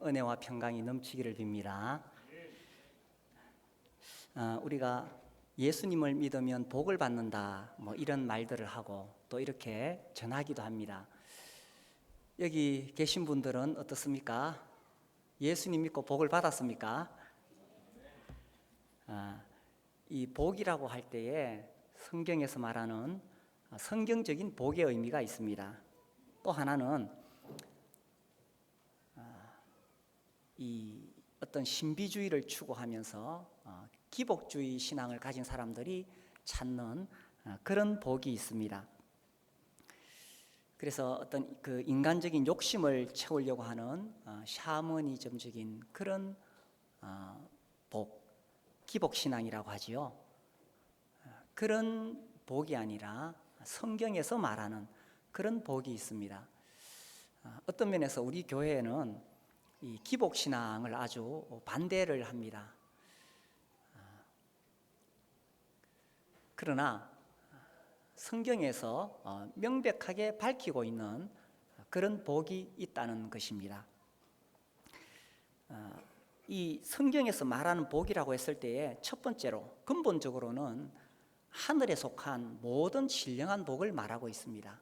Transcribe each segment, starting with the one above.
은혜와 평강이 넘치기를 빕니다. 우리가 예수님을 믿으면 복을 받는다, 이런 말들을 하고 또 이렇게 전하기도 합니다. 여기 계신 분들은 어떻습니까? 예수님 믿고 복을 받았습니까? 이 복이라고 할 때에 성경에서 말하는 성경적인 복의 의미가 있습니다. 또 하나는 이 어떤 신비주의를 추구하면서 기복주의 신앙을 가진 사람들이 찾는 그런 복이 있습니다. 그래서 어떤 그 인간적인 욕심을 채우려고 하는 샤머니즘적인 그런 복, 기복신앙이라고 하지요. 그런 복이 아니라 성경에서 말하는 그런 복이 있습니다. 어떤 면에서 우리 교회에는 이 기복신앙을 아주 반대를 합니다. 그러나 성경에서 명백하게 밝히고 있는 그런 복이 있다는 것입니다. 이 성경에서 말하는 복이라고 했을 때에 첫 번째로 근본적으로는 하늘에 속한 모든 신령한 복을 말하고 있습니다.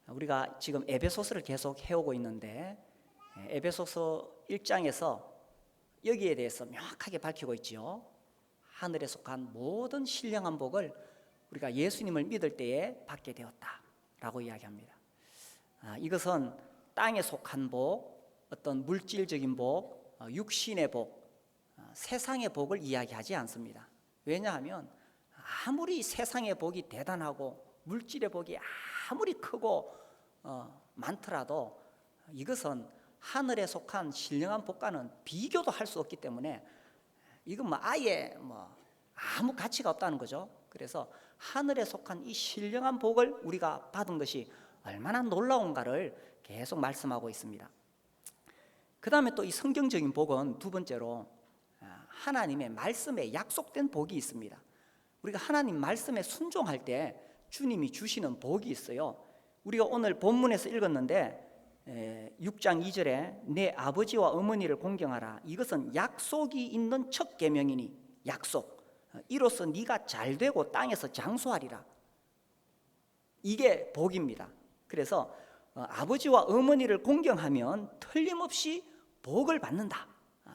우리가 지금 에베소서를 계속 해오고 있는데 에베소서 1장에서 여기에 대해서 명확하게 밝히고 있지요. 하늘에 속한 모든 신령한 복을 우리가 예수님을 믿을 때에 받게 되었다라고 이야기합니다. 이것은 땅에 속한 복, 어떤 물질적인 복, 육신의 복, 세상의 복을 이야기하지 않습니다. 왜냐하면 아무리 세상의 복이 대단하고 물질의 복이 아무리 크고 많더라도 이것은 하늘에 속한 신령한 복과는 비교도 할 수 없기 때문에 이건 아예 아무 가치가 없다는 거죠. 그래서 하늘에 속한 이 신령한 복을 우리가 받은 것이 얼마나 놀라운가를 계속 말씀하고 있습니다. 그 다음에 또 이 성경적인 복은 두 번째로 하나님의 말씀에 약속된 복이 있습니다. 우리가 하나님 말씀에 순종할 때 주님이 주시는 복이 있어요. 우리가 오늘 본문에서 읽었는데 6장 2절에 내 아버지와 어머니를 공경하라. 이것은 약속이 있는 첫 계명이니 약속. 이로써 네가 잘되고 땅에서 장수하리라. 이게 복입니다. 그래서 아버지와 어머니를 공경하면 틀림없이 복을 받는다.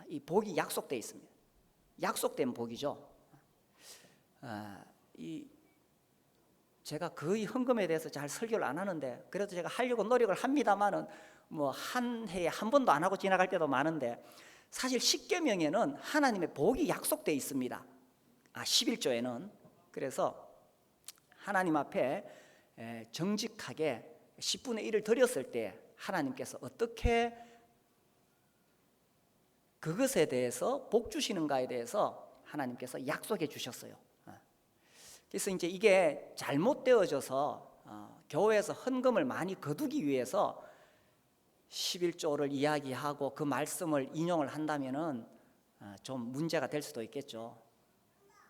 이 복이 약속되어 있습니다. 약속된 복이죠. 제가 거의 헌금에 대해서 잘 설교를 안 하는데 그래도 제가 하려고 노력을 합니다만은 한 해에 한 번도 안 하고 지나갈 때도 많은데 사실 십계명에는 하나님의 복이 약속되어 있습니다. 11조에는. 그래서 하나님 앞에 정직하게 10분의 1을 드렸을 때 하나님께서 어떻게 그것에 대해서 복 주시는가에 대해서 하나님께서 약속해 주셨어요. 그래서 이제 이게 잘못되어져서 교회에서 헌금을 많이 거두기 위해서 11조를 이야기하고 그 말씀을 인용을 한다면은 좀 문제가 될 수도 있겠죠.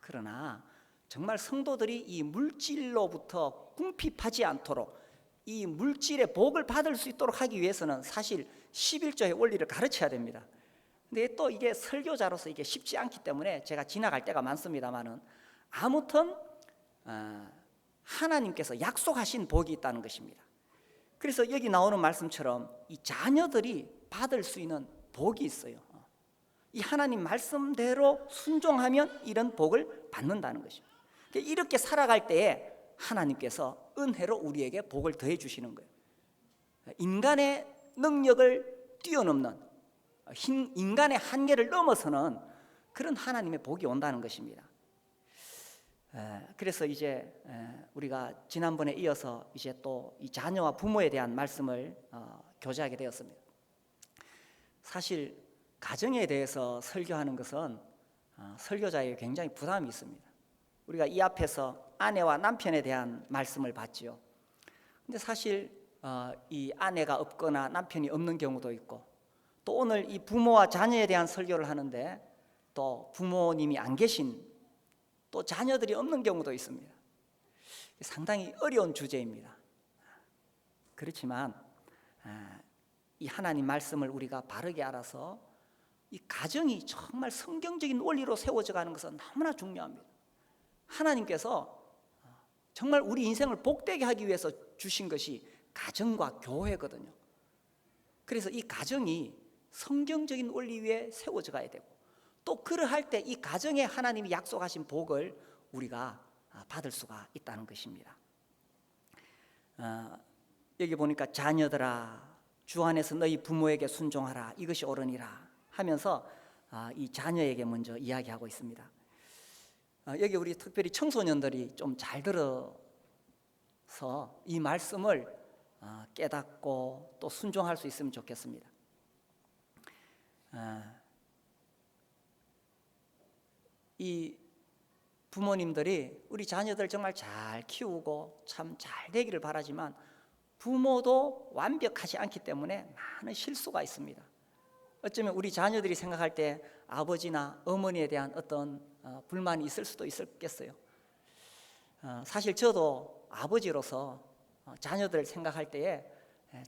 그러나 정말 성도들이 이 물질로부터 궁핍하지 않도록 이 물질의 복을 받을 수 있도록 하기 위해서는 사실 11조의 원리를 가르쳐야 됩니다. 근데 또 이게 설교자로서 이게 쉽지 않기 때문에 제가 지나갈 때가 많습니다만은 아무튼 하나님께서 약속하신 복이 있다는 것입니다. 그래서 여기 나오는 말씀처럼 이 자녀들이 받을 수 있는 복이 있어요. 이 하나님 말씀대로 순종하면 이런 복을 받는다는 것입니다. 이렇게 살아갈 때에 하나님께서 은혜로 우리에게 복을 더해 주시는 거예요. 인간의 능력을 뛰어넘는 인간의 한계를 넘어서는 그런 하나님의 복이 온다는 것입니다. 그래서 이제 우리가 지난번에 이어서 이제 또 이 자녀와 부모에 대한 말씀을 교제하게 되었습니다. 사실 가정에 대해서 설교하는 것은 설교자에게 굉장히 부담이 있습니다. 우리가 이 앞에서 아내와 남편에 대한 말씀을 봤지요. 근데 사실 이 아내가 없거나 남편이 없는 경우도 있고 또 오늘 이 부모와 자녀에 대한 설교를 하는데 또 부모님이 안 계신 또 자녀들이 없는 경우도 있습니다. 상당히 어려운 주제입니다. 그렇지만 이 하나님 말씀을 우리가 바르게 알아서 이 가정이 정말 성경적인 원리로 세워져 가는 것은 너무나 중요합니다. 하나님께서 정말 우리 인생을 복되게 하기 위해서 주신 것이 가정과 교회거든요. 그래서 이 가정이 성경적인 원리 위에 세워져 가야 되고, 또 그러할 때 이 가정에 하나님이 약속하신 복을 우리가 받을 수가 있다는 것입니다. 여기 보니까 자녀들아 주 안에서 너희 부모에게 순종하라, 이것이 옳으니라 하면서 이 자녀에게 먼저 이야기하고 있습니다. 여기 우리 특별히 청소년들이 좀 잘 들어서 이 말씀을 깨닫고 또 순종할 수 있으면 좋겠습니다. 이 부모님들이 우리 자녀들 정말 잘 키우고 참 잘 되기를 바라지만 부모도 완벽하지 않기 때문에 많은 실수가 있습니다. 어쩌면 우리 자녀들이 생각할 때 아버지나 어머니에 대한 어떤 불만이 있을 수도 있겠어요. 사실 저도 아버지로서 자녀들을 생각할 때에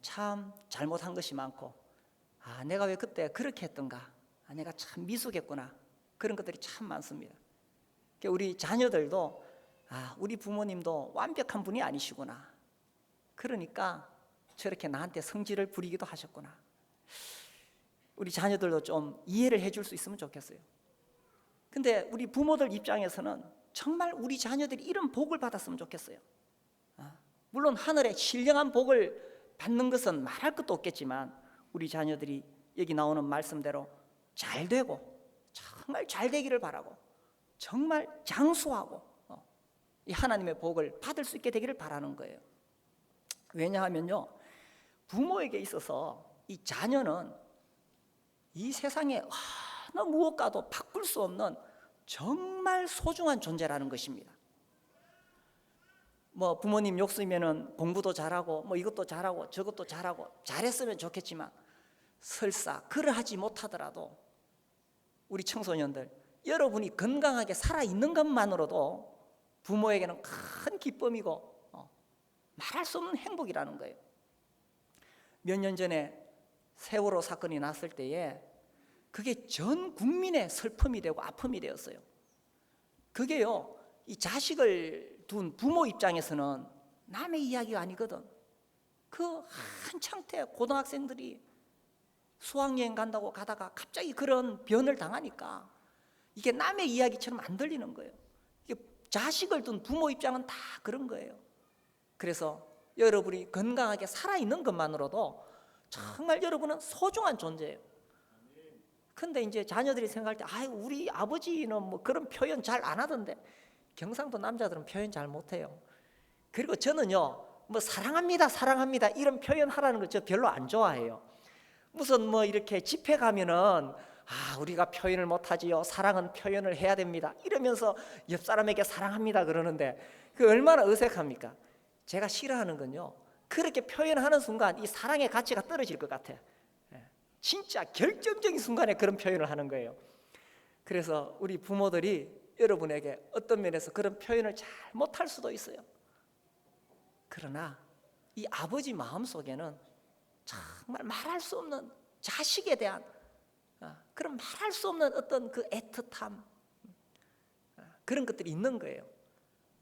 참 잘못한 것이 많고, 내가 왜 그때 그렇게 했던가, 내가 참 미숙했구나, 그런 것들이 참 많습니다. 우리 자녀들도 우리 부모님도 완벽한 분이 아니시구나, 그러니까 저렇게 나한테 성질을 부리기도 하셨구나, 우리 자녀들도 좀 이해를 해줄 수 있으면 좋겠어요. 근데 우리 부모들 입장에서는 정말 우리 자녀들이 이런 복을 받았으면 좋겠어요. 물론 하늘에 신령한 복을 받는 것은 말할 것도 없겠지만 우리 자녀들이 여기 나오는 말씀대로 잘 되고 정말 잘 되기를 바라고 정말 장수하고 이 하나님의 복을 받을 수 있게 되기를 바라는 거예요. 왜냐하면요, 부모에게 있어서 이 자녀는 이 세상에 어느 무엇과도 바꿀 수 없는 정말 소중한 존재라는 것입니다. 부모님 욕쓰면은 공부도 잘하고 이것도 잘하고 저것도 잘하고 잘했으면 좋겠지만 설사 그러하지 못하더라도 우리 청소년들, 여러분이 건강하게 살아있는 것만으로도 부모에게는 큰 기쁨이고 말할 수 없는 행복이라는 거예요. 몇 년 전에 세월호 사건이 났을 때에 그게 전 국민의 슬픔이 되고 아픔이 되었어요. 그게요, 이 자식을 둔 부모 입장에서는 남의 이야기가 아니거든. 그 한창 때 고등학생들이 수학여행 간다고 가다가 갑자기 그런 변을 당하니까 이게 남의 이야기처럼 안 들리는 거예요. 이게 자식을 둔 부모 입장은 다 그런 거예요. 그래서 여러분이 건강하게 살아있는 것만으로도 정말 여러분은 소중한 존재예요. 근데 이제 자녀들이 생각할 때 우리 아버지는 그런 표현 잘 안 하던데, 경상도 남자들은 표현 잘 못해요. 그리고 저는요, 사랑합니다 사랑합니다 이런 표현 하라는 거 저 별로 안 좋아해요. 무슨 이렇게 집회 가면은 우리가 표현을 못하지요, 사랑은 표현을 해야 됩니다 이러면서 옆 사람에게 사랑합니다 그러는데 그 얼마나 어색합니까? 제가 싫어하는 건요, 그렇게 표현하는 순간 이 사랑의 가치가 떨어질 것 같아. 진짜 결정적인 순간에 그런 표현을 하는 거예요. 그래서 우리 부모들이 여러분에게 어떤 면에서 그런 표현을 잘 못할 수도 있어요. 그러나 이 아버지 마음속에는 정말 말할 수 없는 자식에 대한 그런 말할 수 없는 어떤 그 애틋함, 그런 것들이 있는 거예요.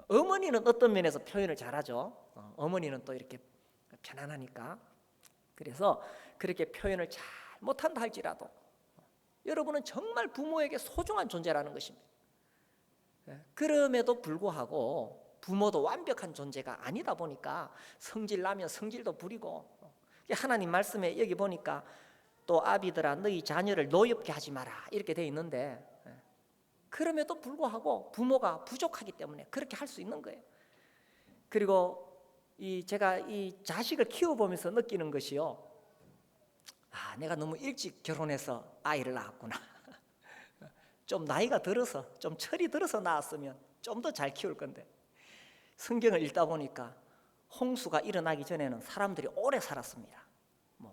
어머니는 어떤 면에서 표현을 잘하죠. 어머니는 또 이렇게 편안하니까. 그래서 그렇게 표현을 잘 못한다 할지라도 여러분은 정말 부모에게 소중한 존재라는 것입니다. 그럼에도 불구하고 부모도 완벽한 존재가 아니다 보니까 성질 나면 성질도 부리고, 하나님 말씀에 여기 보니까 또 아비들아 너희 자녀를 노엽게 하지 마라 이렇게 돼 있는데, 그럼에도 불구하고 부모가 부족하기 때문에 그렇게 할 수 있는 거예요. 그리고 제가 이 자식을 키워보면서 느끼는 것이요, 내가 너무 일찍 결혼해서 아이를 낳았구나. 좀 나이가 들어서, 좀 철이 들어서 낳았으면 좀 더 잘 키울 건데, 성경을 읽다 보니까 홍수가 일어나기 전에는 사람들이 오래 살았습니다.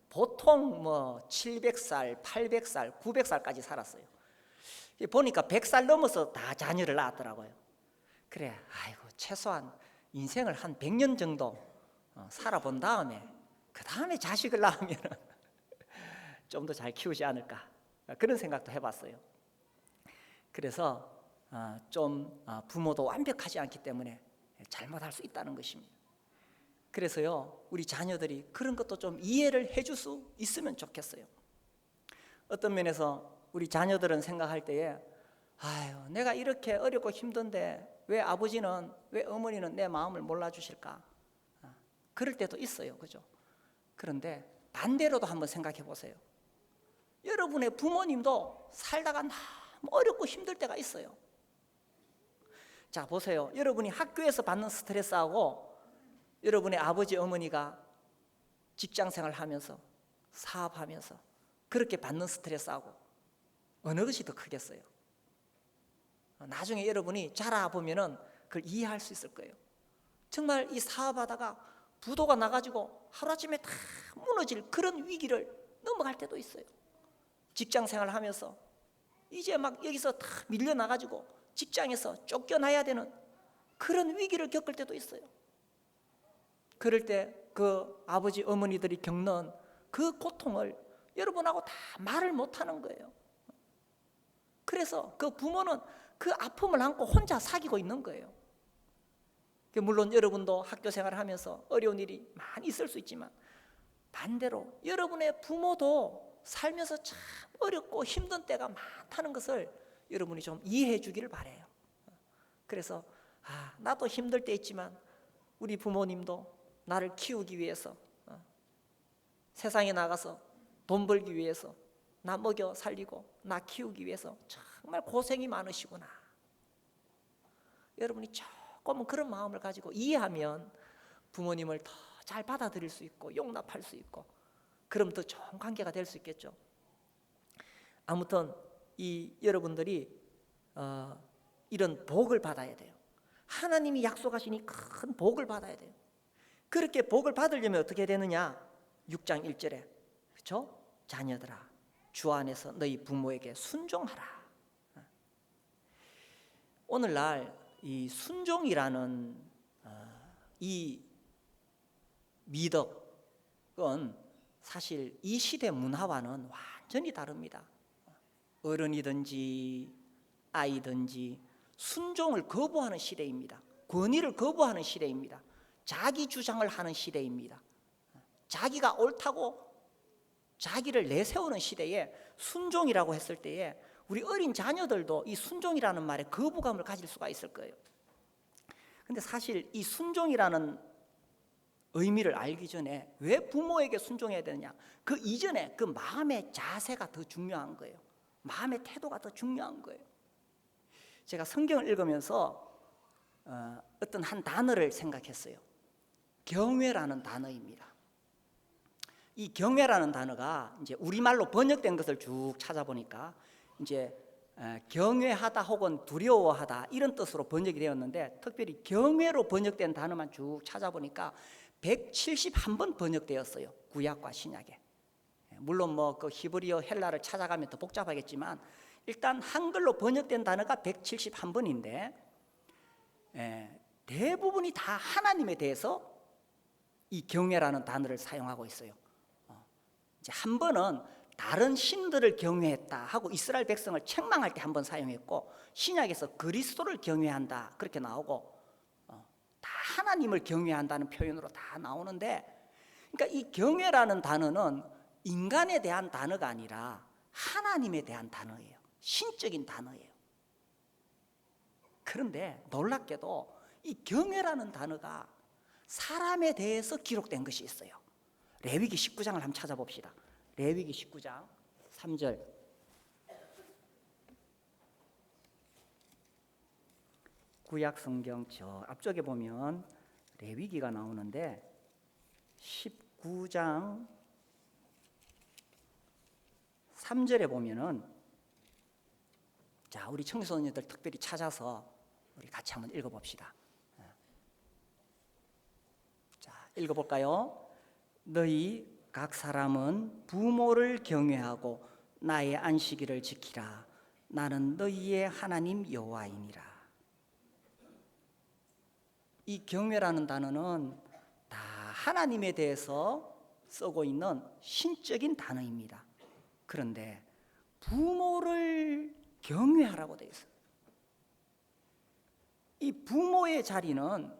보통 700살, 800살, 900살까지 살았어요. 보니까 100살 넘어서 다 자녀를 낳았더라고요. 그래, 최소한 인생을 한 100년 정도 살아본 다음에 그 다음에 자식을 낳으면 좀 더 잘 키우지 않을까, 그런 생각도 해봤어요. 그래서 부모도 완벽하지 않기 때문에 잘못할 수 있다는 것입니다. 그래서요, 우리 자녀들이 그런 것도 좀 이해를 해줄 수 있으면 좋겠어요. 어떤 면에서 우리 자녀들은 생각할 때에, 아유, 내가 이렇게 어렵고 힘든데 왜 아버지는, 왜 어머니는 내 마음을 몰라주실까? 그럴 때도 있어요, 그죠? 그런데 반대로도 한번 생각해 보세요. 여러분의 부모님도 살다가 너무 어렵고 힘들 때가 있어요. 자, 보세요. 여러분이 학교에서 받는 스트레스하고 여러분의 아버지 어머니가 직장생활 하면서 사업하면서 그렇게 받는 스트레스하고 어느 것이 더 크겠어요? 나중에 여러분이 자라보면은 그걸 이해할 수 있을 거예요. 정말 이 사업하다가 부도가 나가지고 하루아침에 다 무너질 그런 위기를 넘어갈 때도 있어요. 직장생활 하면서 이제 막 여기서 다 밀려나가지고 직장에서 쫓겨나야 되는 그런 위기를 겪을 때도 있어요. 그럴 때 그 아버지 어머니들이 겪는 그 고통을 여러분하고 다 말을 못하는 거예요. 그래서 그 부모는 그 아픔을 안고 혼자 사귀고 있는 거예요. 물론 여러분도 학교 생활을 하면서 어려운 일이 많이 있을 수 있지만 반대로 여러분의 부모도 살면서 참 어렵고 힘든 때가 많다는 것을 여러분이 좀 이해해 주기를 바라요. 그래서 나도 힘들 때 있지만 우리 부모님도 나를 키우기 위해서 세상에 나가서 돈 벌기 위해서 나 먹여 살리고 나 키우기 위해서 정말 고생이 많으시구나. 여러분이 조금은 그런 마음을 가지고 이해하면 부모님을 더 잘 받아들일 수 있고 용납할 수 있고, 그럼 더 좋은 관계가 될 수 있겠죠. 아무튼 이 여러분들이 이런 복을 받아야 돼요. 하나님이 약속하시니 큰 복을 받아야 돼요. 그렇게 복을 받으려면 어떻게 되느냐? 6장 1절에, 그렇죠? 자녀들아, 주 안에서 너희 부모에게 순종하라. 오늘날 이 순종이라는 이 미덕은 사실 이 시대 문화와는 완전히 다릅니다. 어른이든지 아이든지 순종을 거부하는 시대입니다. 권위를 거부하는 시대입니다. 자기 주장을 하는 시대입니다. 자기가 옳다고 자기를 내세우는 시대에 순종이라고 했을 때에 우리 어린 자녀들도 이 순종이라는 말에 거부감을 가질 수가 있을 거예요. 근데 사실 이 순종이라는 의미를 알기 전에 왜 부모에게 순종해야 되느냐, 그 이전에 그 마음의 자세가 더 중요한 거예요. 마음의 태도가 더 중요한 거예요. 제가 성경을 읽으면서 어떤 한 단어를 생각했어요. 경외라는 단어입니다. 이 경외라는 단어가 이제 우리말로 번역된 것을 쭉 찾아보니까 이제 경외하다 혹은 두려워하다 이런 뜻으로 번역이 되었는데, 특별히 경외로 번역된 단어만 쭉 찾아보니까 171번 번역되었어요. 구약과 신약에. 물론 뭐 그 히브리어 헬라를 찾아가면 더 복잡하겠지만 일단 한글로 번역된 단어가 171번인데 대부분이 다 하나님에 대해서 이 경외라는 단어를 사용하고 있어요. 이제 한 번은 다른 신들을 경외했다 하고 이스라엘 백성을 책망할 때 한 번 사용했고, 신약에서 그리스도를 경외한다 그렇게 나오고, 다 하나님을 경외한다는 표현으로 다 나오는데, 그러니까 이 경외라는 단어는 인간에 대한 단어가 아니라 하나님에 대한 단어예요. 신적인 단어예요. 그런데 놀랍게도 이 경외라는 단어가 사람에 대해서 기록된 것이 있어요. 레위기 19장을 한번 찾아봅시다. 레위기 19장 3절. 구약 성경 저 앞쪽에 보면 레위기가 나오는데 19장 3절에 보면은, 자, 우리 청소년들 특별히 찾아서 우리 같이 한번 읽어봅시다. 자, 읽어볼까요? 너희 각 사람은 부모를 경외하고 나의 안식일을 지키라. 나는 너희의 하나님 여호와이니라. 이 경외라는 단어는 다 하나님에 대해서 쓰고 있는 신적인 단어입니다. 그런데 부모를 경외하라고 되어 있어요. 이 부모의 자리는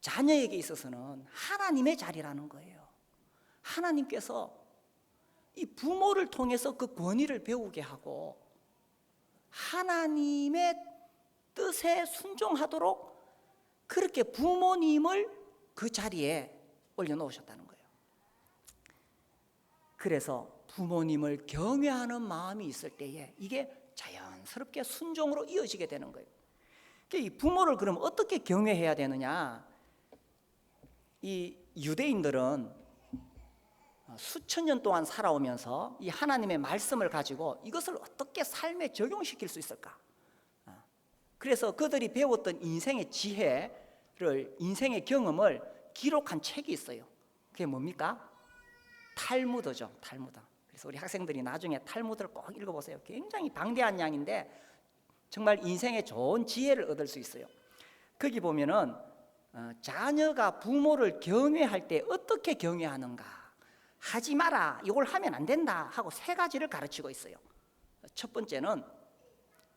자녀에게 있어서는 하나님의 자리라는 거예요. 하나님께서 이 부모를 통해서 그 권위를 배우게 하고 하나님의 뜻에 순종하도록 그렇게 부모님을 그 자리에 올려놓으셨다는 거예요. 그래서 부모님을 경외하는 마음이 있을 때에 이게 자연스럽게 순종으로 이어지게 되는 거예요. 이 부모를 그럼 어떻게 경외해야 되느냐? 이 유대인들은 수천 년 동안 살아오면서 이 하나님의 말씀을 가지고 이것을 어떻게 삶에 적용시킬 수 있을까? 그래서 그들이 배웠던 인생의 지혜를, 인생의 경험을 기록한 책이 있어요. 그게 뭡니까? 탈무드죠. 탈무드. 그래서 우리 학생들이 나중에 탈무드를 꼭 읽어보세요. 굉장히 방대한 양인데 정말 인생에 좋은 지혜를 얻을 수 있어요. 거기 보면은 자녀가 부모를 경외할 때 어떻게 경외하는가, 하지 마라, 이걸 하면 안 된다 하고 세 가지를 가르치고 있어요. 첫 번째는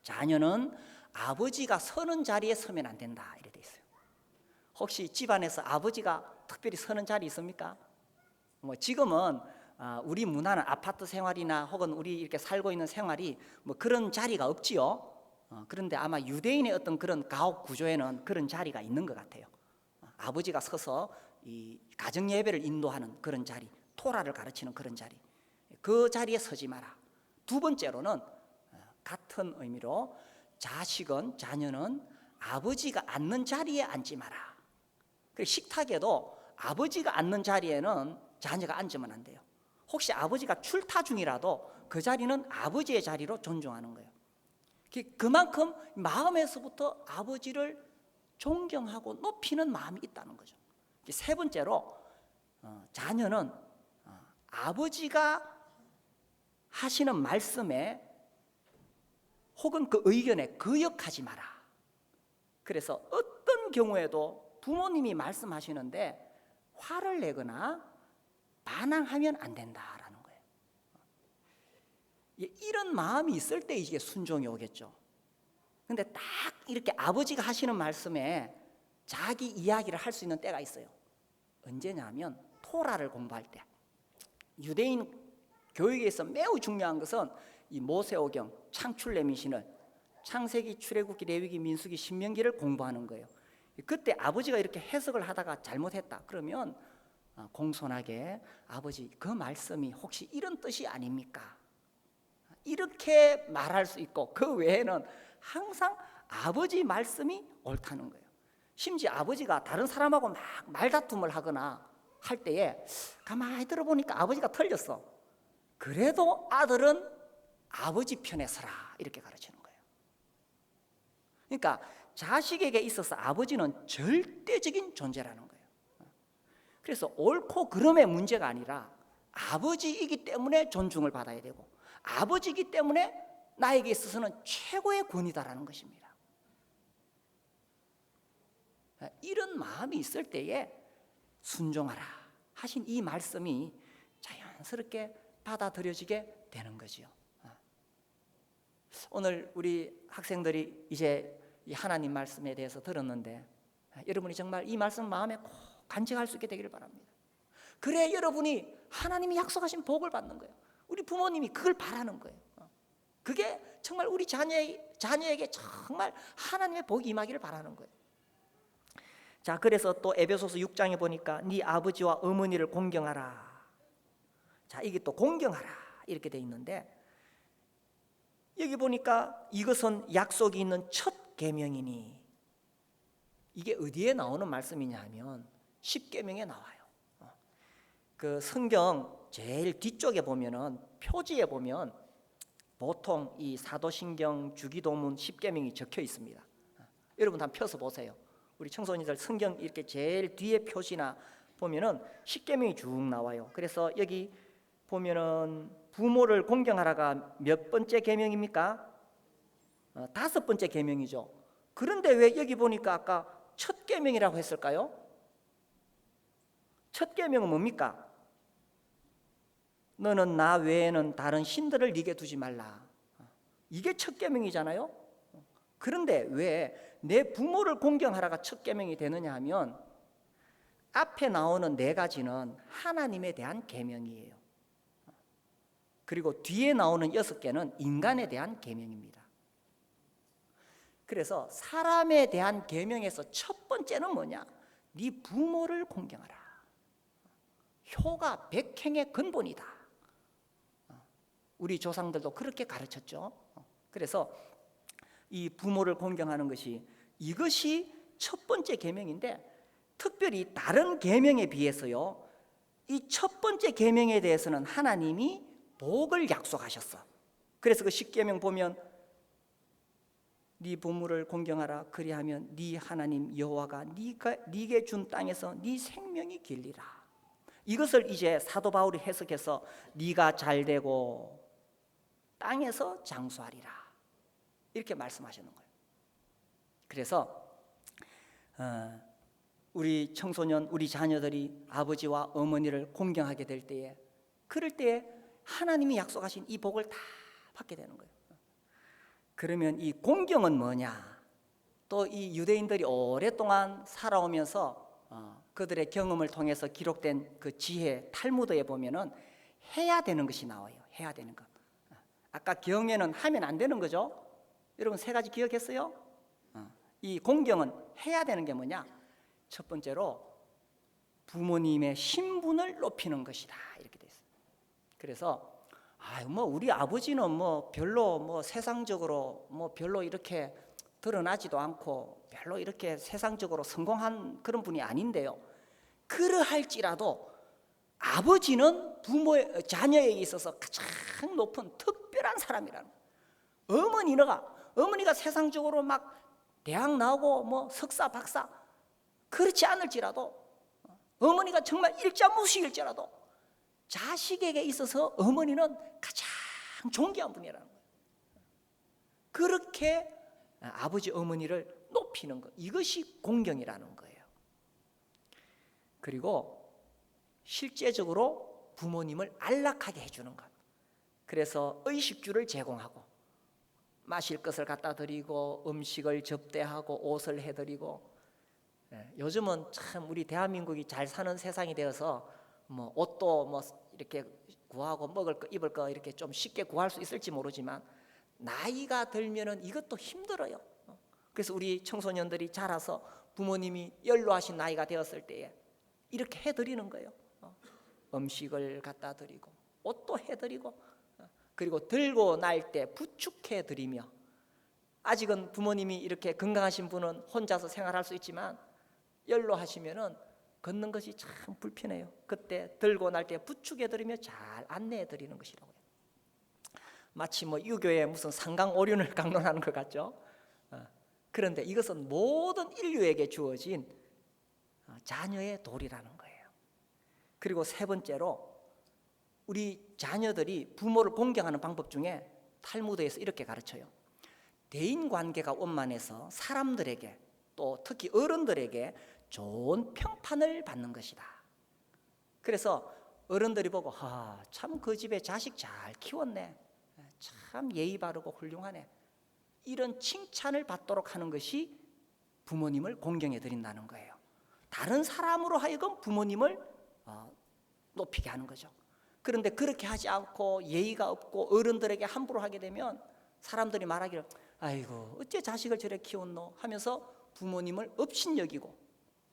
자녀는 아버지가 서는 자리에 서면 안 된다 이렇게 돼 있어요. 혹시 집안에서 아버지가 특별히 서는 자리 있습니까? 뭐 지금은 우리 문화는 아파트 생활이나 혹은 우리 이렇게 살고 있는 생활이 뭐 그런 자리가 없지요. 그런데 아마 유대인의 어떤 그런 가옥 구조에는 그런 자리가 있는 것 같아요. 아버지가 서서 이 가정 예배를 인도하는 그런 자리, 토라를 가르치는 그런 자리, 그 자리에 서지 마라. 두 번째로는 같은 의미로 자식은, 자녀는 아버지가 앉는 자리에 앉지 마라. 식탁에도 아버지가 앉는 자리에는 자녀가 앉으면 안 돼요. 혹시 아버지가 출타 중이라도 그 자리는 아버지의 자리로 존중하는 거예요. 그만큼 마음에서부터 아버지를 존경하고 높이는 마음이 있다는 거죠. 세 번째로 자녀는 아버지가 하시는 말씀에 혹은 그 의견에 거역하지 마라. 그래서 어떤 경우에도 부모님이 말씀하시는데 화를 내거나 반항하면 안 된다라는 거예요. 이런 마음이 있을 때 이게 순종이 오겠죠. 근데 딱 이렇게 아버지가 하시는 말씀에 자기 이야기를 할 수 있는 때가 있어요. 언제냐면 토라를 공부할 때. 유대인 교육에서 매우 중요한 것은 이 모세오경, 창출레미신을, 창세기, 출애굽기, 레위기, 민수기, 신명기를 공부하는 거예요. 그때 아버지가 이렇게 해석을 하다가 잘못했다 그러면 공손하게 아버지 그 말씀이 혹시 이런 뜻이 아닙니까? 이렇게 말할 수 있고 그 외에는 항상 아버지 말씀이 옳다는 거예요. 심지어 아버지가 다른 사람하고 막 말다툼을 하거나 할 때에 가만히 들어보니까 아버지가 틀렸어. 그래도 아들은 아버지 편에 서라 이렇게 가르치는 거예요. 그러니까 자식에게 있어서 아버지는 절대적인 존재라는 거예요. 그래서 옳고 그름의 문제가 아니라 아버지이기 때문에 존중을 받아야 되고 아버지이기 때문에 나에게 있어서는 최고의 권위다라는 것입니다. 이런 마음이 있을 때에 순종하라 하신 이 말씀이 자연스럽게 받아들여지게 되는 거지요. 오늘 우리 학생들이 이제 이 하나님 말씀에 대해서 들었는데 여러분이 정말 이 말씀 마음에 꼭 간직할 수 있게 되기를 바랍니다. 그래 여러분이 하나님이 약속하신 복을 받는 거예요. 우리 부모님이 그걸 바라는 거예요. 그게 정말 우리 자녀에게 정말 하나님의 복이 임하기를 바라는 거예요. 자, 그래서 또 에베소서 6장에 보니까 네 아버지와 어머니를 공경하라. 자, 이게 또 공경하라 이렇게 돼 있는데 여기 보니까 이것은 약속이 있는 첫 계명이니 이게 어디에 나오는 말씀이냐 하면 십계명에 나와요. 그 성경 제일 뒤쪽에 보면은 표지에 보면 보통 이 사도신경, 주기도문, 십계명이 적혀 있습니다. 여러분 한번 펴서 보세요. 우리 청소년들 성경 이렇게 제일 뒤에 표지나 보면은 십계명이 쭉 나와요. 그래서 여기 보면은 부모를 공경하라가 몇 번째 계명입니까? 5번째 계명이죠. 그런데 왜 여기 보니까 아까 첫 계명이라고 했을까요? 첫 계명은 뭡니까? 너는 나 외에는 다른 신들을 네게 두지 말라. 이게 첫 계명이잖아요. 그런데 왜 내 부모를 공경하라가 첫 계명이 되느냐 하면 앞에 나오는 네 가지는 하나님에 대한 계명이에요. 그리고 뒤에 나오는 6개는 인간에 대한 계명입니다. 그래서 사람에 대한 계명에서 첫 번째는 뭐냐? 네 부모를 공경하라. 효가 백행의 근본이다. 우리 조상들도 그렇게 가르쳤죠. 그래서 이 부모를 공경하는 것이 이것이 첫 번째 계명인데 특별히 다른 계명에 비해서요, 이 첫 번째 계명에 대해서는 하나님이 복을 약속하셨어. 그래서 그 십계명 보면 네 부모를 공경하라. 그리하면 네 하나님 여호와가 네게 준 땅에서 네 생명이 길리라. 이것을 이제 사도 바울이 해석해서 네가 잘되고 땅에서 장수하리라 이렇게 말씀하시는 거예요. 그래서 우리 청소년, 우리 자녀들이 아버지와 어머니를 공경하게 될 때에 그럴 때에 하나님이 약속하신 이 복을 다 받게 되는 거예요. 그러면 이 공경은 뭐냐? 또 이 유대인들이 오랫동안 살아오면서 그들의 경험을 통해서 기록된 그 지혜 탈무드에 보면은 해야 되는 것이 나와요. 해야 되는 것. 아까 경에는 하면 안 되는 거죠. 여러분 세 가지 기억했어요? 이 공경은 해야 되는 게 뭐냐? 첫 번째로 부모님의 신분을 높이는 것이다 이렇게 돼 있어요. 그래서 우리 아버지는 별로 세상적으로 별로 이렇게 드러나지도 않고 별로 이렇게 세상적으로 성공한 그런 분이 아닌데요. 그러할지라도 아버지는 자녀에게 있어서 가장 높은 특별한 사람이라는 거예요. 어머니가 세상적으로 막 대학 나오고 석사 박사 그렇지 않을지라도 어머니가 정말 일자무식일지라도 자식에게 있어서 어머니는 가장 존귀한 분이라는 거예요. 그렇게 아버지 어머니를 높이는 것, 이것이 공경이라는 거예요. 그리고 실제적으로 부모님을 안락하게 해주는 것. 그래서 의식주를 제공하고 마실 것을 갖다 드리고 음식을 접대하고 옷을 해드리고, 요즘은 참 우리 대한민국이 잘 사는 세상이 되어서 옷도 이렇게 구하고 먹을 거 입을 거 이렇게 좀 쉽게 구할 수 있을지 모르지만 나이가 들면은 이것도 힘들어요. 그래서 우리 청소년들이 자라서 부모님이 연로하신 나이가 되었을 때에 이렇게 해드리는 거예요. 음식을 갖다 드리고 옷도 해드리고, 그리고 들고 날 때 부축해 드리며, 아직은 부모님이 이렇게 건강하신 분은 혼자서 생활할 수 있지만 연로하시면은 걷는 것이 참 불편해요. 그때 들고 날 때 부축해 드리며 잘 안내해 드리는 것이라고 해요. 마치 유교의 무슨 상강오륜을 강론하는 것 같죠. 그런데 이것은 모든 인류에게 주어진 자녀의 도리라는 거예요. 그리고 세 번째로 우리 자녀들이 부모를 공경하는 방법 중에 탈무드에서 이렇게 가르쳐요. 대인관계가 원만해서 사람들에게 또 특히 어른들에게 좋은 평판을 받는 것이다. 그래서 어른들이 보고 참 그 집에 자식 잘 키웠네, 참 예의 바르고 훌륭하네, 이런 칭찬을 받도록 하는 것이 부모님을 공경해 드린다는 거예요. 다른 사람으로 하여금 부모님을 높이게 하는 거죠. 그런데 그렇게 하지 않고 예의가 없고 어른들에게 함부로 하게 되면 사람들이 말하기를 아이고 어째 자식을 저래 키웠노 하면서 부모님을 업신여기고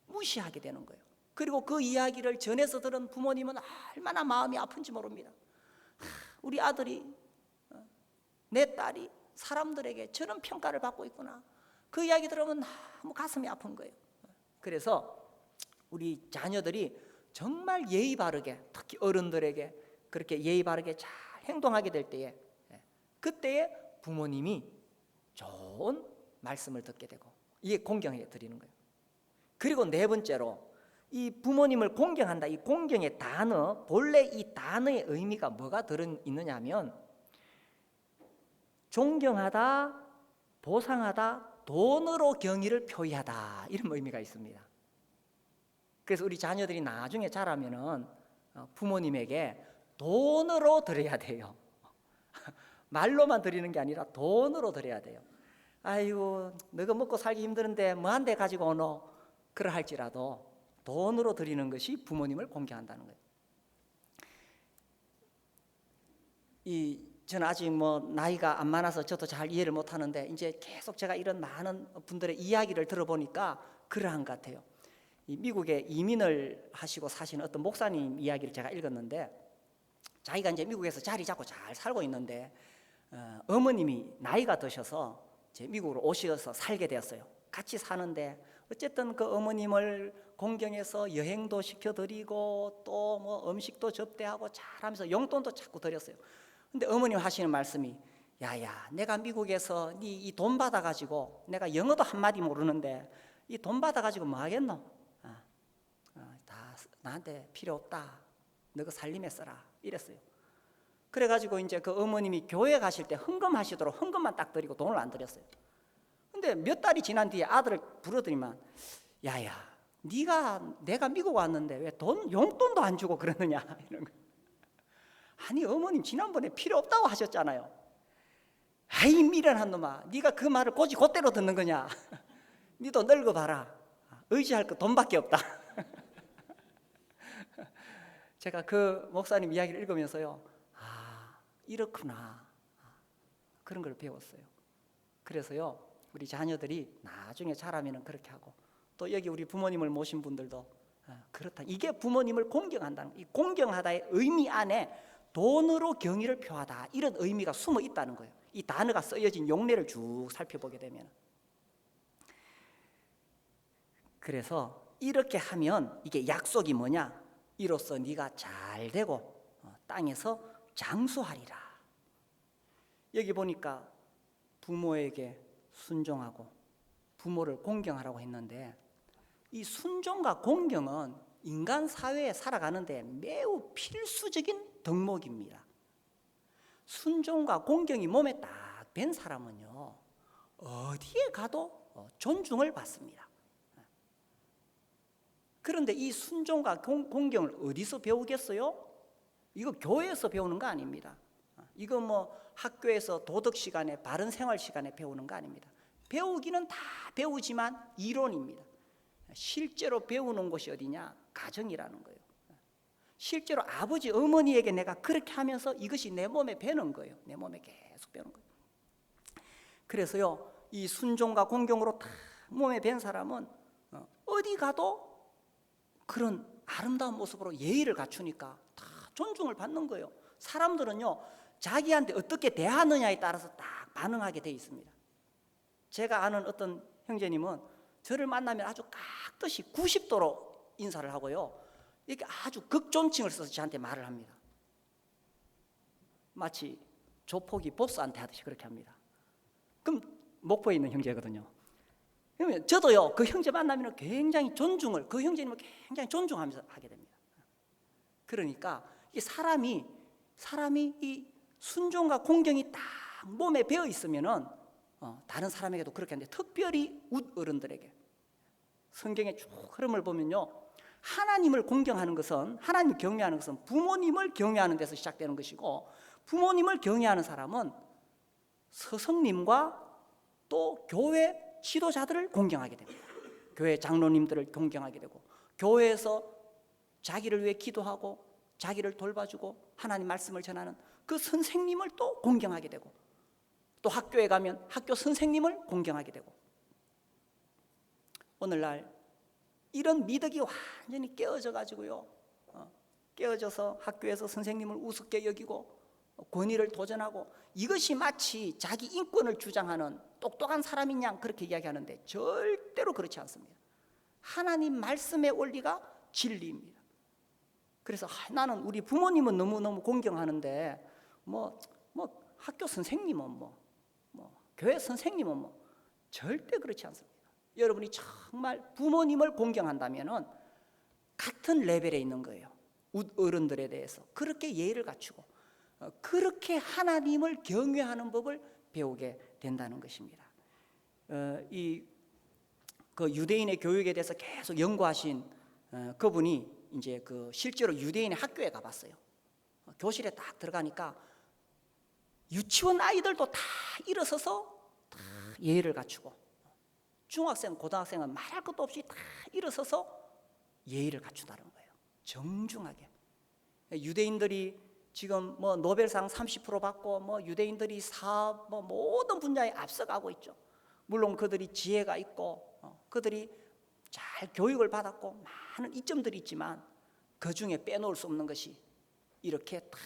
무시하게 되는 거예요. 그리고 그 이야기를 전해서 들은 부모님은 얼마나 마음이 아픈지 모릅니다. 우리 아들이, 내 딸이 사람들에게 저런 평가를 받고 있구나. 그 이야기 들으면 너무 가슴이 아픈 거예요. 그래서 우리 자녀들이 정말 예의 바르게, 특히 어른들에게 그렇게 예의 바르게 잘 행동하게 될 때에, 그때에 부모님이 좋은 말씀을 듣게 되고 이게 공경해 드리는 거예요. 그리고 네 번째로 이 부모님을 공경한다, 이 공경의 단어, 본래 이 단어의 의미가 뭐가 들어있느냐 하면 존경하다, 보상하다, 돈으로 경의를 표의하다, 이런 의미가 있습니다. 그래서 우리 자녀들이 나중에 자라면은 부모님에게 돈으로 드려야 돼요. 말로만 드리는 게 아니라 돈으로 드려야 돼요. 아이고, 너가 먹고 살기 힘드는데 뭐한데 가지고 오노? 그러할지라도 돈으로 드리는 것이 부모님을 공경한다는 거예요. 저는 아직 나이가 안 많아서 저도 잘 이해를 못 하는데, 이제 계속 제가 이런 많은 분들의 이야기를 들어보니까 그러한 것 같아요. 미국에 이민을 하시고 사시는 어떤 목사님 이야기를 제가 읽었는데, 자기가 이제 미국에서 자리 잡고 잘 살고 있는데 어머님이 나이가 드셔서 이제 미국으로 오셔서 살게 되었어요. 같이 사는데 어쨌든 그 어머님을 공경해서 여행도 시켜드리고 또 음식도 접대하고 잘하면서 용돈도 자꾸 드렸어요. 근데 어머님 하시는 말씀이, 야야, 내가 미국에서 네 이 돈 받아가지고, 내가 영어도 한마디 모르는데 이 돈 받아가지고 뭐 하겠노? 다 나한테 필요 없다. 너가 살림에 써라. 이랬어요. 그래가지고 이제 그 어머님이 교회 가실 때 헌금하시도록 헌금만 딱 드리고 돈을 안 드렸어요. 근데 몇 달이 지난 뒤에 아들을 불러들이면, 야야, 내가 미국 왔는데 왜 용돈도 안 주고 그러느냐, 이런 거. 아니, 어머님 지난번에 필요 없다고 하셨잖아요. 아이 미련한 놈아, 네가 그 말을 곧대로 듣는 거냐? 니도 늙어봐라. 의지할 거 돈밖에 없다. 제가 그 목사님 이야기를 읽으면서요, 이렇구나, 그런 걸 배웠어요. 그래서요, 우리 자녀들이 나중에 자라면 그렇게 하고, 또 여기 우리 부모님을 모신 분들도 그렇다. 이게 부모님을 공경한다는, 이 공경하다의 의미 안에 돈으로 경의를 표하다, 이런 의미가 숨어 있다는 거예요. 이 단어가 쓰여진 용례를 쭉 살펴보게 되면. 그래서 이렇게 하면 이게 약속이 뭐냐? 이로써 네가 잘 되고 땅에서 장수하리라. 여기 보니까 부모에게 순종하고 부모를 공경하라고 했는데, 이 순종과 공경은 인간 사회에 살아가는데 매우 필수적인 덕목입니다. 순종과 공경이 몸에 딱 밴 사람은요, 어디에 가도 존중을 받습니다. 그런데 이 순종과 공경을 어디서 배우겠어요? 이거 교회에서 배우는 거 아닙니다. 이거 학교에서 도덕 시간에, 바른 생활 시간에 배우는 거 아닙니다. 배우기는 다 배우지만 이론입니다. 실제로 배우는 곳이 어디냐? 가정이라는 거예요. 실제로 아버지, 어머니에게 내가 그렇게 하면서 이것이 내 몸에 배는 거예요. 내 몸에 계속 배는 거예요. 그래서요, 이 순종과 공경으로 다 몸에 밴 사람은 어디 가도 그런 아름다운 모습으로 예의를 갖추니까 다 존중을 받는 거예요. 사람들은요, 자기한테 어떻게 대하느냐에 따라서 딱 반응하게 돼 있습니다. 제가 아는 어떤 형제님은 저를 만나면 아주 깍듯이 90도로 인사를 하고요, 이렇게 아주 극존칭을 써서 저한테 말을 합니다. 마치 조폭이 보스한테 하듯이 그렇게 합니다. 그럼 목포에 있는 형제거든요. 그러면 저도요, 그 형제 만나면 굉장히 존중을, 그 형제님을 굉장히 존중하면서 하게 됩니다. 그러니까 이 사람이 이 순종과 공경이 딱 몸에 배어 있으면은 다른 사람에게도 그렇게 하는데, 특별히 어른들에게 성경의 쭉 흐름을 보면요, 하나님을 공경하는 것은, 하나님을 경외하는 것은 부모님을 경외하는 데서 시작되는 것이고, 부모님을 경외하는 사람은 스승님과 또 교회 지도자들을 공경하게 됩니다. 교회 장로님들을 공경하게 되고, 교회에서 자기를 위해 기도하고 자기를 돌봐주고 하나님 말씀을 전하는 그 선생님을 또 공경하게 되고, 또 학교에 가면 학교 선생님을 공경하게 되고, 오늘날 이런 미덕이 완전히 깨어져 가지고요, 깨어져서 학교에서 선생님을 우습게 여기고 권위를 도전하고, 이것이 마치 자기 인권을 주장하는 똑똑한 사람인 양 그렇게 이야기하는데 절대로 그렇지 않습니다. 하나님 말씀의 원리가 진리입니다. 그래서 나는 우리 부모님은 너무너무 공경하는데 학교 선생님은 교회 선생님은 절대 그렇지 않습니다. 여러분이 정말 부모님을 공경한다면은 같은 레벨에 있는 거예요. 어른들에 대해서 그렇게 예의를 갖추고 그렇게 하나님을 경외하는 법을 배우게 된다는 것입니다. 그 유대인의 교육에 대해서 계속 연구하신 그분이 이제 그 실제로 유대인의 학교에 가봤어요. 교실에 딱 들어가니까 유치원 아이들도 다 일어서서 다 예의를 갖추고, 중학생, 고등학생은 말할 것도 없이 다 일어서서 예의를 갖춘다는 거예요. 정중하게. 유대인들이 지금 뭐 노벨상 30% 받고 뭐 유대인들이 사업 뭐 모든 분야에 앞서가고 있죠. 물론 그들이 지혜가 있고 그들이 잘 교육을 받았고 많은 이점들이 있지만 그 중에 빼놓을 수 없는 것이 이렇게 다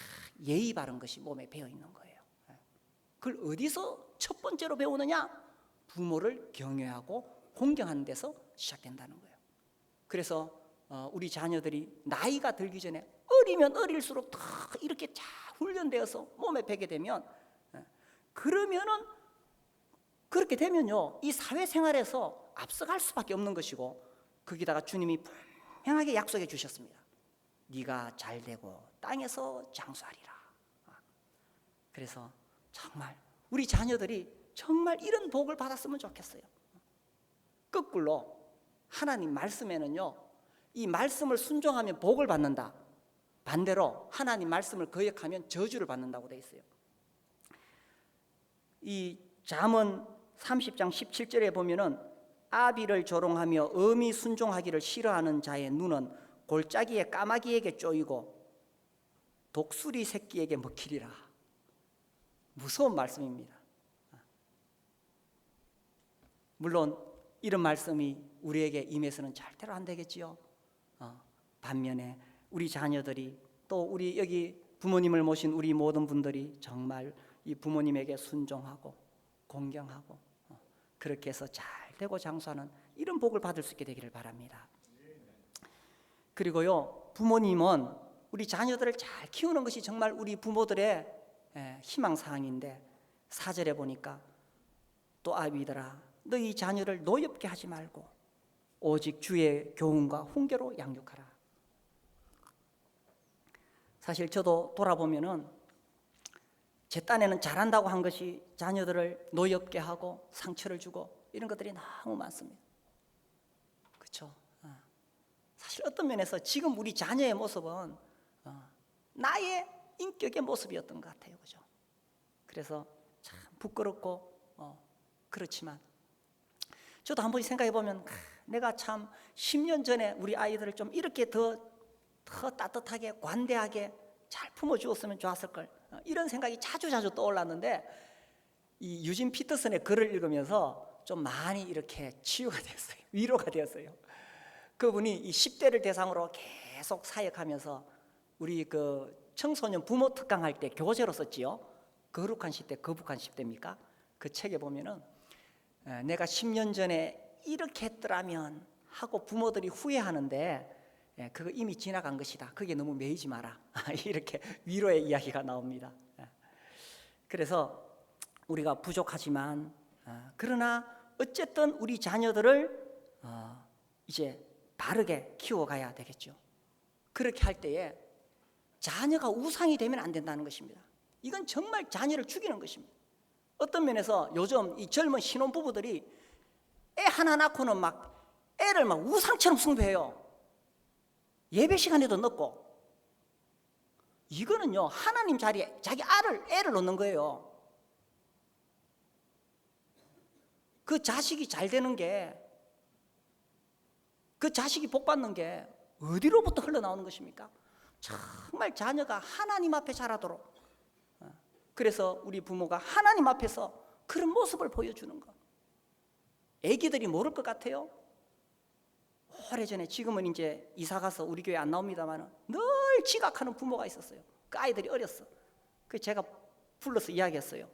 예의 바른 것이 몸에 배어 있는 거예요. 그걸 어디서 첫 번째로 배우느냐? 부모를 경외하고 공경하는 데서 시작된다는 거예요. 그래서 우리 자녀들이 나이가 들기 전에 어리면 어릴수록 더 이렇게 잘 훈련되어서 몸에 배게 되면, 그러면은 그렇게 되면요 이 사회생활에서 앞서갈 수밖에 없는 것이고, 거기다가 주님이 분명하게 약속해 주셨습니다. 네가 잘되고 땅에서 장수하리라. 그래서 정말 우리 자녀들이 정말 이런 복을 받았으면 좋겠어요. 거꾸로 하나님 말씀에는요 이 말씀을 순종하면 복을 받는다, 반대로 하나님 말씀을 거역하면 저주를 받는다고 되어 있어요. 이 잠언 30장 17절에 보면은 아비를 조롱하며 엄히 순종하기를 싫어하는 자의 눈은 골짜기의 까마귀에게 쪼이고 독수리 새끼에게 먹히리라. 무서운 말씀입니다. 물론 이런 말씀이 우리에게 임해서는 절대로 안 되겠지요. 반면에 우리 자녀들이, 또 우리 여기 부모님을 모신 우리 모든 분들이 정말 이 부모님에게 순종하고 공경하고 그렇게 해서 잘 되고 장수하는 이런 복을 받을 수 있게 되기를 바랍니다. 그리고요 부모님은 우리 자녀들을 잘 키우는 것이 정말 우리 부모들의 희망사항인데, 4절에 보니까 또 아비들아 너희 자녀를 노엽게 하지 말고 오직 주의 교훈과 훈계로 양육하라. 사실 저도 돌아보면은 제 딴에는 잘한다고 한 것이 자녀들을 노엽게 하고 상처를 주고 이런 것들이 너무 많습니다. 그렇죠? 사실 어떤 면에서 지금 우리 자녀의 모습은 나의 인격의 모습이었던 것 같아요. 그죠? 그래서 참 부끄럽고 그렇지만 저도 한 번씩 생각해 보면 내가 참 10년 전에 우리 아이들을 좀 이렇게 더 따뜻하게 관대하게 잘 품어주었으면 좋았을 걸, 이런 생각이 자주 떠올랐는데 이 유진 피터슨의 글을 읽으면서 좀 많이 이렇게 치유가 되었어요. 위로가 되었어요. 그분이 이 10대를 대상으로 계속 사역하면서 우리 그 청소년 부모 특강 할 때 교재로 썼지요. 거룩한 10대, 거북한 10대입니까? 그 책에 보면은 내가 10년 전에 이렇게 했더라면 하고 부모들이 후회하는데 그거 이미 지나간 것이다. 그게 너무 매이지 마라. 이렇게 위로의 이야기가 나옵니다. 그래서 우리가 부족하지만 그러나 어쨌든 우리 자녀들을 이제 바르게 키워가야 되겠죠. 그렇게 할 때에 자녀가 우상이 되면 안 된다는 것입니다. 이건 정말 자녀를 죽이는 것입니다. 어떤 면에서 요즘 이 젊은 신혼부부들이 애 하나 낳고는 막 애를 막 우상처럼 숭배해요. 예배 시간에도 넣고. 이거는요 하나님 자리에 자기 애를 놓는 거예요. 그 자식이 잘 되는 게, 그 자식이 복 받는 게 어디로부터 흘러나오는 것입니까? 정말 자녀가 하나님 앞에 자라도록, 그래서 우리 부모가 하나님 앞에서 그런 모습을 보여주는 것. 애기들이 모를 것 같아요. 오래전에, 지금은 이제 이사가서 우리 교회 안 나옵니다만 늘 지각하는 부모가 있었어요. 그 아이들이 어렸어. 그 제가 불러서 이야기했어요.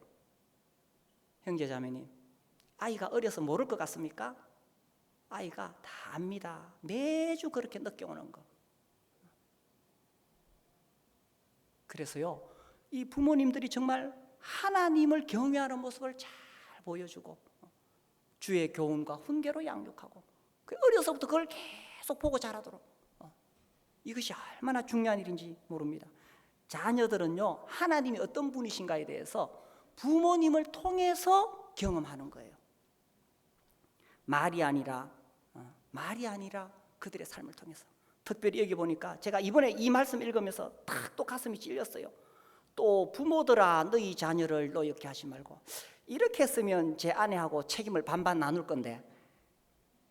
형제자매님, 아이가 어려서 모를 것 같습니까? 아이가 다 압니다. 매주 그렇게 늦게 오는 거. 그래서요 이 부모님들이 정말 하나님을 경외하는 모습을 잘 보여주고 주의 교훈과 훈계로 양육하고, 어려서부터 그걸 계속 보고 자라도록, 이것이 얼마나 중요한 일인지 모릅니다. 자녀들은요 하나님이 어떤 분이신가에 대해서 부모님을 통해서 경험하는 거예요. 말이 아니라 그들의 삶을 통해서. 특별히 여기 보니까 제가 이번에 이 말씀 읽으면서 탁 또 가슴이 찔렸어요. 또 부모들아 너희 자녀를 노엽게 하지 말고. 이렇게 했으면 제 아내하고 책임을 반반 나눌 건데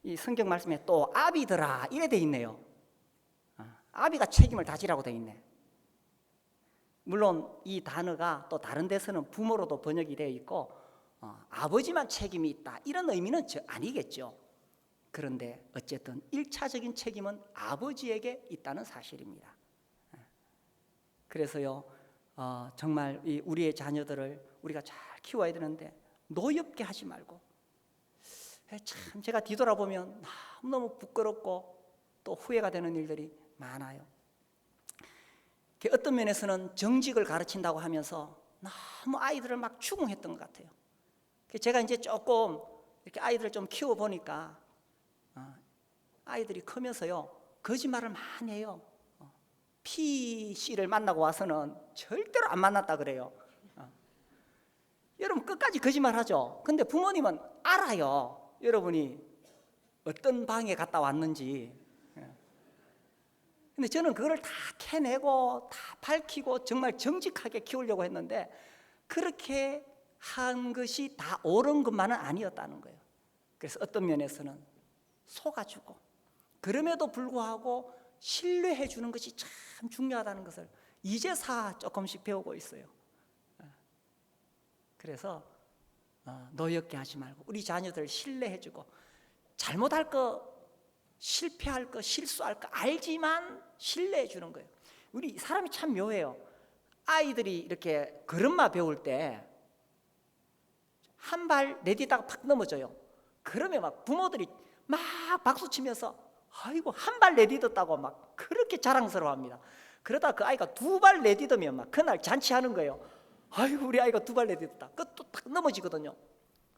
이 성경 말씀에 또 아비들아 이래 돼 있네요. 아비가 책임을 다지라고 돼 있네. 물론 이 단어가 또 다른 데서는 부모로도 번역이 되어 있고 아버지만 책임이 있다 이런 의미는 아니겠죠. 그런데 어쨌든 1차적인 책임은 아버지에게 있다는 사실입니다. 그래서요 정말 우리의 자녀들을 우리가 잘 키워야 되는데 노엽게 하지 말고, 참 제가 뒤돌아보면 너무너무 부끄럽고 또 후회가 되는 일들이 많아요. 어떤 면에서는 정직을 가르친다고 하면서 너무 아이들을 막 추궁했던 것 같아요. 제가 이제 조금 이렇게 아이들을 좀 키워보니까 아이들이 크면서요 거짓말을 많이 해요. P씨를 만나고 와서는 절대로 안 만났다 그래요. 여러분 끝까지 거짓말하죠. 근데 부모님은 알아요. 여러분이 어떤 방에 갔다 왔는지. 근데 저는 그걸 다 캐내고 다 밝히고 정말 정직하게 키우려고 했는데 그렇게 한 것이 다 옳은 것만은 아니었다는 거예요. 그래서 어떤 면에서는 속아주고 그럼에도 불구하고 신뢰해 주는 것이 참 중요하다는 것을 이제서 조금씩 배우고 있어요. 그래서 노엽게 하지 말고 우리 자녀들 신뢰해 주고 잘못할 거 실패할 거 실수할 거 알지만 신뢰해 주는 거예요. 우리 사람이 참 묘해요. 아이들이 이렇게 걸음마 배울 때 한 발 내디다가 팍 넘어져요. 그러면 막 부모들이 막 박수 치면서 아이고 한 발 내딛었다고 막 그렇게 자랑스러워합니다. 그러다 그 아이가 두 발 내딛으면 막 그날 잔치하는 거예요. 아이고 우리 아이가 두 발 내딛었다. 그것도 딱 넘어지거든요.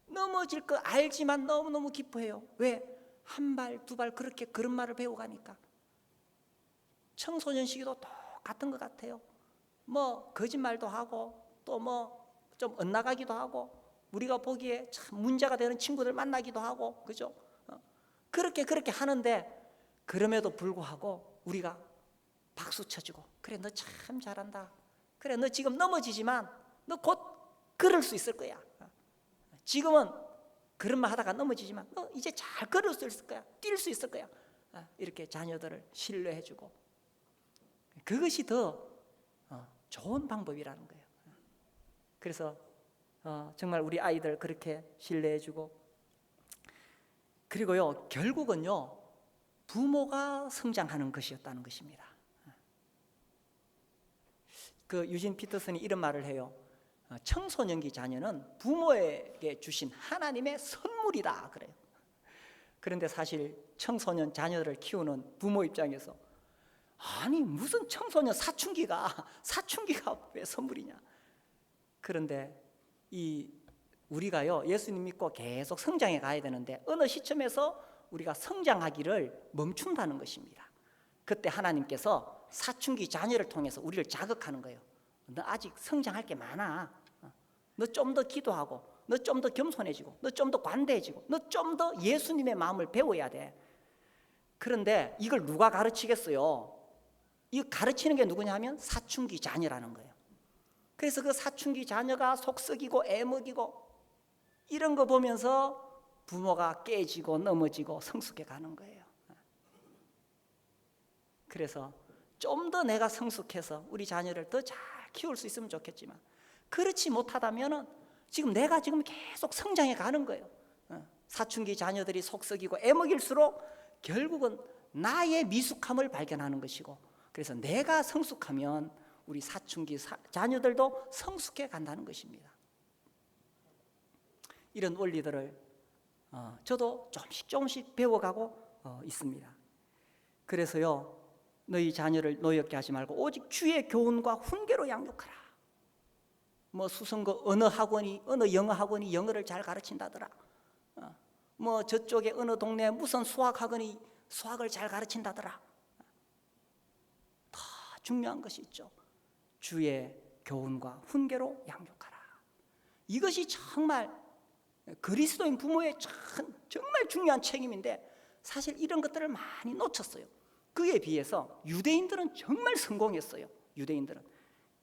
넘어질 거 알지만 너무너무 기뻐해요. 왜? 한 발, 두 발 그렇게 걸음마를 배워가니까. 청소년 시기도 똑같은 것 같아요. 뭐 거짓말도 하고 또 뭐 좀 엇나가기도 하고 우리가 보기에 참 문제가 되는 친구들 만나기도 하고 그죠? 그렇게 하는데 그럼에도 불구하고 우리가 박수 쳐주고 그래 너 참 잘한다. 그래 너 지금 넘어지지만 너 곧 걸을 수 있을 거야. 지금은 걸음마 하다가 넘어지지만 너 이제 잘 걸을 수 있을 거야. 뛸 수 있을 거야. 이렇게 자녀들을 신뢰해주고 그것이 더 좋은 방법이라는 거예요. 그래서 정말 우리 아이들 그렇게 신뢰해주고 그리고요 결국은요 부모가 성장하는 것이었다는 것입니다. 그 유진 피터슨이 이런 말을 해요. 청소년기 자녀는 부모에게 주신 하나님의 선물이다 그래요. 그런데 사실 청소년 자녀를 키우는 부모 입장에서 아니 무슨 청소년 사춘기가 왜 선물이냐. 그런데 우리가요 예수님 믿고 계속 성장해 가야 되는데 어느 시점에서 우리가 성장하기를 멈춘다는 것입니다. 그때 하나님께서 사춘기 자녀를 통해서 우리를 자극하는 거예요. 너 아직 성장할 게 많아. 너 좀 더 기도하고 너 좀 더 겸손해지고 너 좀 더 관대해지고 너 좀 더 예수님의 마음을 배워야 돼. 그런데 이걸 누가 가르치겠어요? 이 가르치는 게 누구냐 하면 사춘기 자녀라는 거예요. 그래서 그 사춘기 자녀가 속썩이고 애먹이고 이런 거 보면서 부모가 깨지고 넘어지고 성숙해 가는 거예요. 그래서 좀 더 내가 성숙해서 우리 자녀를 더 잘 키울 수 있으면 좋겠지만 그렇지 못하다면 내가 지금 계속 성장해 가는 거예요. 사춘기 자녀들이 속썩이고 애먹일수록 결국은 나의 미숙함을 발견하는 것이고 그래서 내가 성숙하면 우리 사춘기 자녀들도 성숙해 간다는 것입니다. 이런 원리들을 저도 조금씩 배워가고 있습니다. 그래서요 너희 자녀를 노엽게 하지 말고 오직 주의 교훈과 훈계로 양육하라. 뭐 수성고 어느 영어 학원이 영어를 잘 가르친다더라. 뭐 저쪽에 어느 동네 무슨 수학 학원이 수학을 잘 가르친다더라. 더 중요한 것이 있죠. 주의 교훈과 훈계로 양육하라. 이것이 정말 그리스도인 부모의 정말 중요한 책임인데 사실 이런 것들을 많이 놓쳤어요. 그에 비해서 유대인들은 정말 성공했어요. 유대인들은.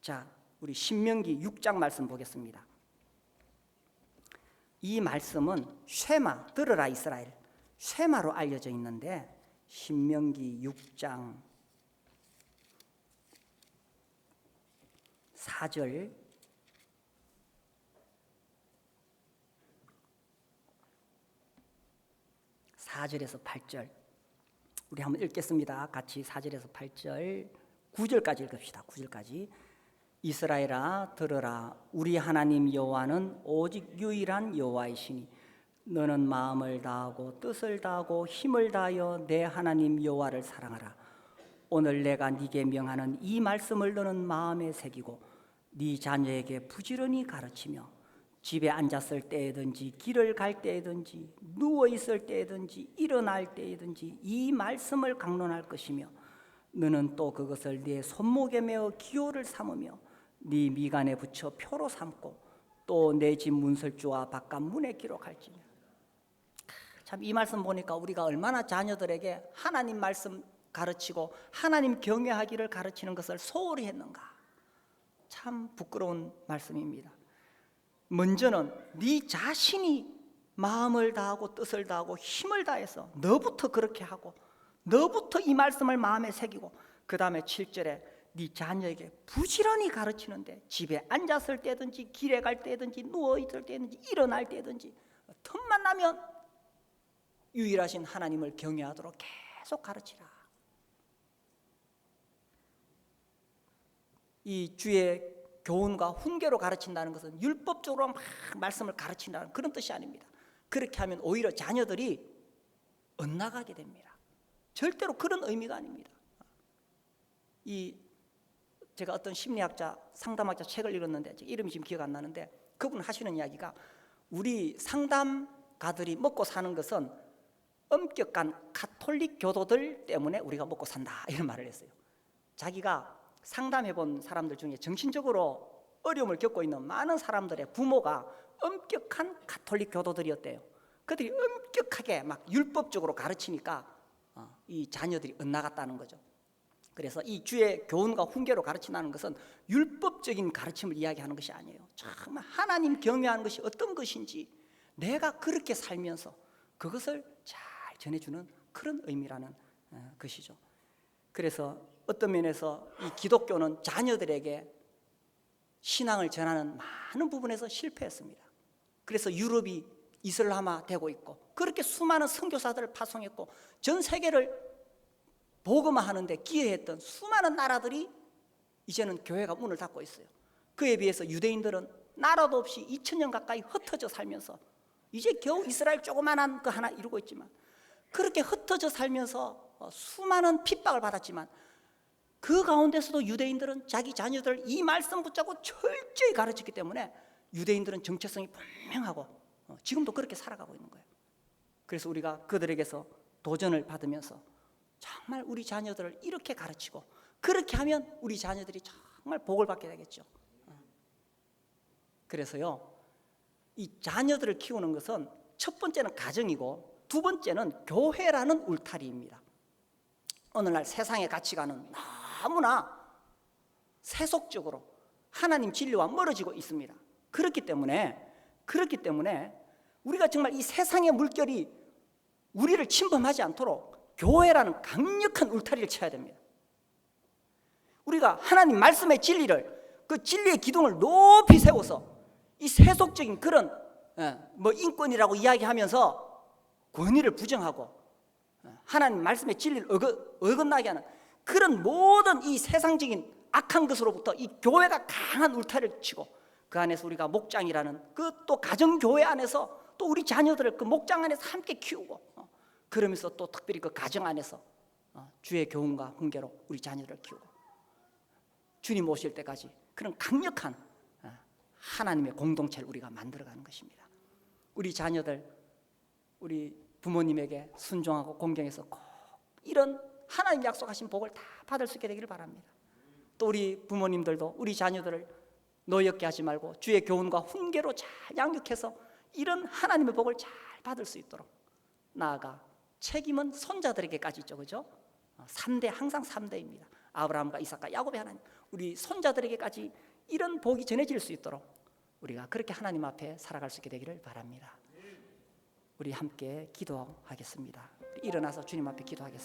자, 우리 신명기 6장 말씀 보겠습니다. 이 말씀은 쉐마, 들으라 이스라엘, 쉐마로 알려져 있는데 신명기 6장 4절 4절에서 8절 우리 한번 읽겠습니다. 같이 4절에서 8절 9절까지 읽읍시다. 9절까지. 이스라엘아 들으라, 우리 하나님 여호와는 오직 유일한 여호와이시니 너는 마음을 다하고 뜻을 다하고 힘을 다하여 내 하나님 여호와를 사랑하라. 오늘 내가 네게 명하는 이 말씀을 너는 마음에 새기고 네 자녀에게 부지런히 가르치며 집에 앉았을 때에든지 길을 갈 때에든지 누워 있을 때에든지 일어날 때에든지 이 말씀을 강론할 것이며 너는 또 그것을 네 손목에 메어 기호를 삼으며 네 미간에 붙여 표로 삼고 또 내 집 문설주와 바깥 문에 기록할지며. 참 이 말씀 보니까 우리가 얼마나 자녀들에게 하나님 말씀 가르치고 하나님 경외하기를 가르치는 것을 소홀히 했는가. 참 부끄러운 말씀입니다. 먼저는 네 자신이 마음을 다하고 뜻을 다하고 힘을 다해서 너부터 그렇게 하고 너부터 이 말씀을 마음에 새기고 그 다음에 7절에 네 자녀에게 부지런히 가르치는데 집에 앉았을 때든지 길에 갈 때든지 누워있을 때든지 일어날 때든지 틈만 나면 유일하신 하나님을 경외하도록 계속 가르치라. 이 주의 교훈과 훈계로 가르친다는 것은 율법적으로 막 말씀을 가르친다는 그런 뜻이 아닙니다. 그렇게 하면 오히려 자녀들이 엇나가게 됩니다. 절대로 그런 의미가 아닙니다. 제가 어떤 심리학자, 상담학자 책을 읽었는데 이름이 지금 기억 안 나는데 그분 하시는 이야기가 우리 상담가들이 먹고 사는 것은 엄격한 가톨릭 교도들 때문에 우리가 먹고 산다 이런 말을 했어요. 자기가 상담해본 사람들 중에 정신적으로 어려움을 겪고 있는 많은 사람들의 부모가 엄격한 가톨릭 교도들이었대요. 그들이 엄격하게 막 율법적으로 가르치니까 이 자녀들이 엇나갔다는 거죠. 그래서 이 주의 교훈과 훈계로 가르친다는 것은 율법적인 가르침을 이야기하는 것이 아니에요. 정말 하나님 경외하는 것이 어떤 것인지 내가 그렇게 살면서 그것을 잘 전해주는 그런 의미라는 것이죠. 그래서 어떤 면에서 이 기독교는 자녀들에게 신앙을 전하는 많은 부분에서 실패했습니다. 그래서 유럽이 이슬람화 되고 있고 그렇게 수많은 선교사들을 파송했고 전 세계를 복음화하는데 기여했던 수많은 나라들이 이제는 교회가 문을 닫고 있어요. 그에 비해서 유대인들은 나라도 없이 2000년 가까이 흩어져 살면서 이제 겨우 이스라엘 조그만한 거 하나 이루고 있지만 그렇게 흩어져 살면서 수많은 핍박을 받았지만 그 가운데서도 유대인들은 자기 자녀들을 이 말씀 붙잡고 철저히 가르쳤기 때문에 유대인들은 정체성이 분명하고 지금도 그렇게 살아가고 있는 거예요. 그래서 우리가 그들에게서 도전을 받으면서 정말 우리 자녀들을 이렇게 가르치고 그렇게 하면 우리 자녀들이 정말 복을 받게 되겠죠. 그래서요, 이 자녀들을 키우는 것은 첫 번째는 가정이고 두 번째는 교회라는 울타리입니다. 오늘날 세상의 가치관은 너무나 세속적으로 하나님 진리와 멀어지고 있습니다. 그렇기 때문에 우리가 정말 이 세상의 물결이 우리를 침범하지 않도록 교회라는 강력한 울타리를 쳐야 됩니다. 우리가 하나님 말씀의 진리를 그 진리의 기둥을 높이 세워서 이 세속적인 그런 인권이라고 이야기하면서 권위를 부정하고 하나님 말씀의 진리를 어긋나게 하는 그런 모든 이 세상적인 악한 것으로부터 이 교회가 강한 울타리를 치고 그 안에서 우리가 목장이라는 그 또 가정교회 안에서 또 우리 자녀들을 그 목장 안에서 함께 키우고 그러면서 또 특별히 그 가정 안에서 주의 교훈과 훈계로 우리 자녀를 키우고 주님 오실 때까지 그런 강력한 하나님의 공동체를 우리가 만들어가는 것입니다. 우리 자녀들, 우리 부모님에게 순종하고 공경해서 꼭 이런 하나님 약속하신 복을 다 받을 수 있게 되기를 바랍니다. 또 우리 부모님들도 우리 자녀들을 노엽게 하지 말고 주의 교훈과 훈계로 잘 양육해서 이런 하나님의 복을 잘 받을 수 있도록 나아가 책임은 손자들에게까지 있죠, 그죠? 3대, 항상 3대입니다. 아브라함과 이삭과 야곱의 하나님, 우리 손자들에게까지 이런 복이 전해질 수 있도록 우리가 그렇게 하나님 앞에 살아갈 수 있게 되기를 바랍니다. 우리 함께 기도하겠습니다. 일어나서 주님 앞에 기도하겠습니다.